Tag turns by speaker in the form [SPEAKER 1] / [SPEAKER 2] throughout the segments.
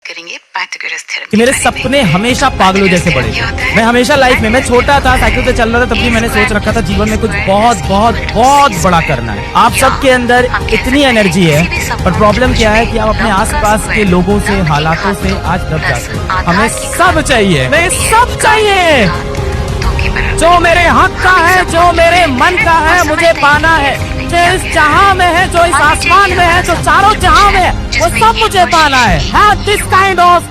[SPEAKER 1] करेंगे Pythagoras theorem
[SPEAKER 2] कि मेरे सपने हमेशा पागलों जैसे बड़े थे। मैं हमेशा लाइफ में, मैं छोटा था, साइकिल से चल रहा था, तब भी मैंने सोच रखा था जीवन में कुछ बहुत बहुत बहुत बड़ा करना है। आप सबके अंदर इतनी एनर्जी है, पर प्रॉब्लम क्या है कि आप अपने आसपास के लोगों से, हालातों से आज दब जाते हैं। हमें सब चाहिए, हमें सब चाहिए, जो मेरे हक का है, जो मेरे मन का है, मुझे पाना है। जो इस जहां में है, जो इस आसमान में है, जो चारों जहां में है, वो सब मुझे पाना है। Have this kind of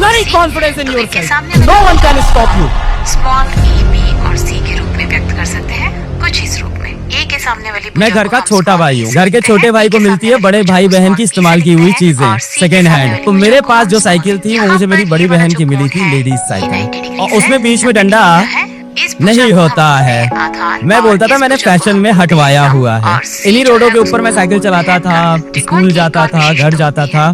[SPEAKER 2] very confidence in yourself. No one can stop you.
[SPEAKER 1] Small A, B और सी के रूप में व्यक्त कर सकते हैं कुछ इस रूप में। ए के सामने वाली
[SPEAKER 2] मैं घर का छोटा भाई हूँ। घर के छोटे भाई को मिलती है बड़े भाई बहन की इस्तेमाल की हुई चीजें सेकेंड हैंड। तो मेरे पास जो साइकिल थी वो मुझे मेरी बड़ी बहन की मिली थी, लेडीज साइकिल, और उसमें बीच में डंडा नहीं होता है। मैं बोलता था मैंने फैशन में हटवाया हुआ है। इन्हीं रोडों के ऊपर मैं साइकिल चलाता था, स्कूल जाता था, घर जाता था।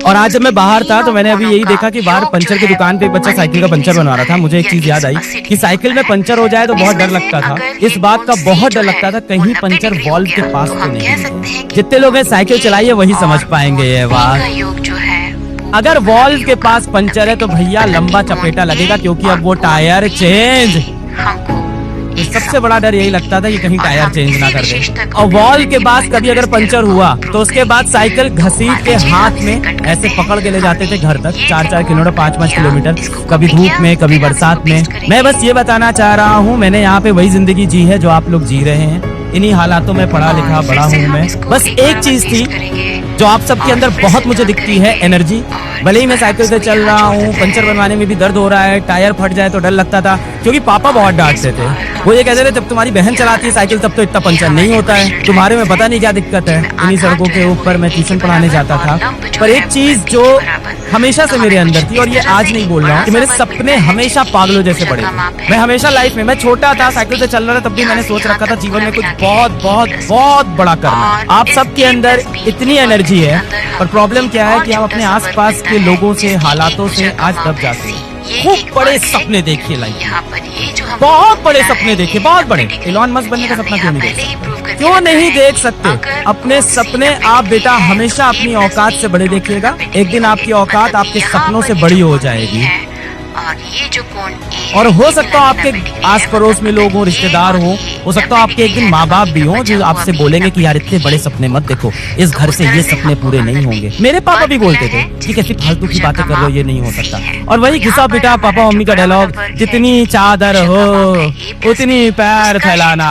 [SPEAKER 2] और आज जब मैं बाहर था तो मैंने अभी यही देखा कि बाहर पंचर की दुकान पे एक बच्चा साइकिल का पंचर बनवा रहा था। मुझे एक चीज याद आई कि साइकिल में पंचर हो जाए तो बहुत डर लगता था। इस बात का बहुत डर लगता था कहीं पंचर वॉल्व के पास तो नहीं। जितने लोग साइकिल चलाइए वही समझ पाएंगे ये बात। अगर वॉल्व के पास पंचर है तो भैया लंबा चपेटा लगेगा, क्योंकि अब वो टायर चेंज। सबसे बड़ा डर यही लगता था कि कहीं टायर चेंज ना कर दे। और वॉल्व के पास कभी अगर पंचर हुआ तो उसके बाद साइकिल घसीट के हाथ में ऐसे पकड़ के ले जाते थे घर तक, 4-4 किलोमीटर, 5-5 किलोमीटर, कभी धूप में, कभी बरसात में। मैं बस ये बताना चाह रहा हूँ, मैंने यहाँ पे वही जिंदगी जी है जो आप लोग जी रहे हैं। इन्हीं हालातों में पढ़ा लिखा बड़ा हूँ मैं। बस एक चीज थी जो आप सबके अंदर बहुत मुझे दिखती है, एनर्जी। भले ही मैं साइकिल से चल रहा हूँ, पंचर बनवाने में भी दर्द हो रहा है, टायर फट जाए तो डर लगता था, क्योंकि पापा बहुत डांटते थे। वो ये कहते थे जब तुम्हारी बहन चलाती है साइकिल तब तो इतना पंचर नहीं होता है, तुम्हारे में पता नहीं क्या दिक्कत है। इन्हीं सड़कों के ऊपर मैं ट्यूशन पढ़ाने जाता था। पर एक चीज जो हमेशा से मेरे अंदर थी, और ये आज नहीं बोल रहा हूँ, कि मेरे सपने हमेशा पागलों जैसे बड़े थे। मैं हमेशा लाइफ में, मैं छोटा था, साइकिल से चल रहा था, तब भी मैंने सोच रखा था जीवन में कुछ बहुत बहुत बहुत बड़ा करना है। आप सबके अंदर इतनी एनर्जी है, पर प्रॉब्लम क्या है कि आप अपने आसपास के लोगों से, हालातों से आज दब जाते हैं। खूब बड़े सपने देखिए लाइफ में, बहुत बड़े सपने देखिए, बहुत बड़े। एलन मस्क बनने का सपना क्यों नहीं देख सकते? क्यों नहीं देख सकते? अपने सपने आप बेटा हमेशा अपनी औकात से बड़े देखिएगा। एक दिन आपकी औकात आपके सपनों से बड़ी हो जाएगी। और हो सकता है आपके आस पड़ोस में लोग हो, रिश्तेदार हो सकता है आपके एक दिन माँ बाप भी हो जो आपसे बोलेंगे कि यार इतने बड़े सपने मत देखो, इस घर से ये सपने पूरे नहीं होंगे। मेरे पापा भी बोलते थे कि कैसी फालतू की बातें कर रहे हो, ये नहीं हो सकता। और वही घिसा पिटा पापा मम्मी का डायलॉग, जितनी चादर हो उतनी पैर फैलाना।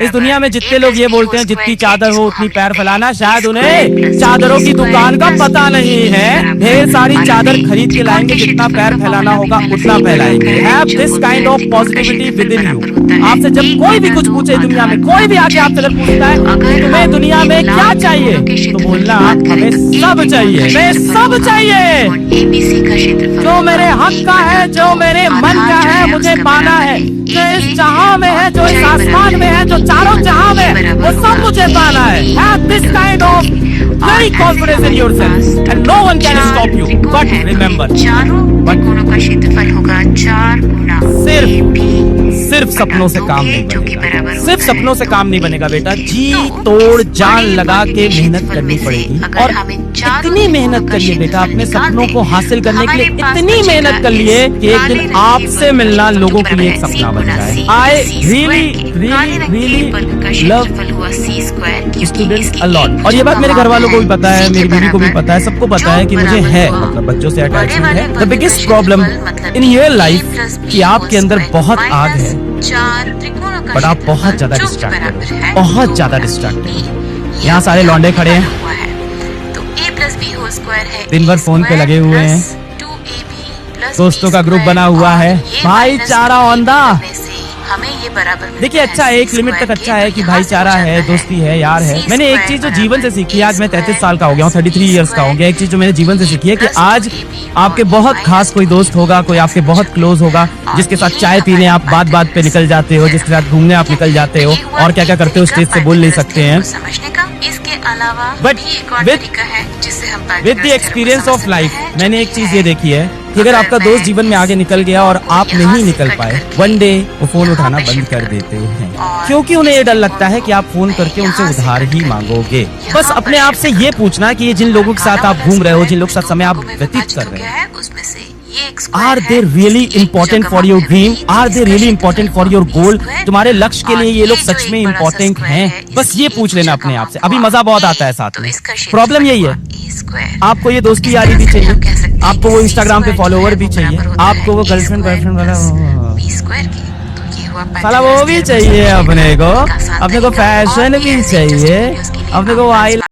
[SPEAKER 2] इस दुनिया में जितने लोग ये बोलते हैं जितनी चादर हो उतनी पैर फैलाना, शायद उन्हें चादरों की दुकान का पता नहीं है। ढेर सारी चादर खरीद के लाएंगे, जितना पैर फैलाना होगा उतना फैलाएंगे। Have this kind of positivity within you। आपसे जब कोई भी कुछ पूछे दुनिया में, कोई भी आके आपसे अगर पूछता है तुम्हें दुनिया में क्या चाहिए, तो बोलना हमें सब चाहिए, हमें सब चाहिए। जो मेरे हक का है, जो मेरे मन का है, मुझे पाना है। जो इस जहां में है, जो इस आसमान में है, जो चारों जहां में है, वो सब मुझे पाना है। Have this kind of very confidence in yourself and no one can stop you। But remember,
[SPEAKER 1] का क्षेत्रफल होगा 4 गुना
[SPEAKER 2] सिर्फ सपनों से काम नहीं बनेगा, सिर्फ सपनों से काम नहीं बनेगा बेटा। जी तोड़ जान लगा के मेहनत करनी पड़ेगी, और इतनी मेहनत करिए बेटा अपने सपनों को हासिल करने के लिए, इतनी मेहनत कर लिए कि एक दिन आपसे मिलना लोगों के लिए एक सपना बन जाए। I really love students a lot. और ये बात मेरे घर वालों को भी पता है, मेरी बीवी को भी पता है, सबको पता है कि मुझे है, मतलब बच्चों से अटैचमेंट है। The biggest problem in your life कि आपके अंदर बहुत आग है, बट आप बहुत ज्यादा डिस्ट्रैक्टेड हो, बहुत ज्यादा डिस्ट्रैक्टेड। यहाँ सारे लौंडे खड़े हैं, दिन भर फोन पे लगे हुए हैं, दोस्तों का ग्रुप बना हुआ है, भाईचारा औंधा।
[SPEAKER 1] हमें ये बराबर
[SPEAKER 2] देखिए अच्छा है, एक लिमिट तक अच्छा है कि भाईचारा है, दोस्ती है, यार है। मैंने एक चीज जो जीवन से सीखी है, आज मैं 33 साल का हो गया हूँ, 33 इयर्स का हो गया। एक चीज जो मैंने जीवन से सीखी है कि आज आपके बहुत खास कोई दोस्त होगा, कोई आपके बहुत क्लोज होगा, जिसके साथ चाय पीने आप बात बात पे निकल जाते हो, जिसके साथ घूमने आप निकल जाते हो, और क्या क्या करते हो स्टेज से बोल नहीं सकते हैं।
[SPEAKER 1] इसके अलावा
[SPEAKER 2] but with the experience of life मैंने एक चीज ये देखी है कि अगर आपका दोस्त जीवन में आगे निकल गया और आप नहीं निकल पाए, वन डे वो फोन उठाना बंद कर देते हैं, क्योंकि उन्हें ये डर लगता है कि आप फोन करके उनसे उधार ही मांगोगे। बस अपने आप से ये पूछना कि ये जिन लोगों के साथ आप घूम रहे हो, जिन लोगों के साथ समय आप व्यतीत कर रहे हैं, are they really important for your dream? Are they really important for your goal? तुम्हारे लक्ष्य के लिए ये लोग सच में इम्पोर्टेंट हैं? बस ये पूछ लेना अपने आप से। अभी मजा बहुत आता है साथ में। प्रॉब्लम यही है, आपको ये दोस्ती यारी भी चाहिए, आपको वो इंस्टाग्राम पे फॉलोवर भी चाहिए, आपको वो गर्लफ्रेंड वाला साला वो भी चाहिए, अपने को फैशन भी चाहिए, अपने को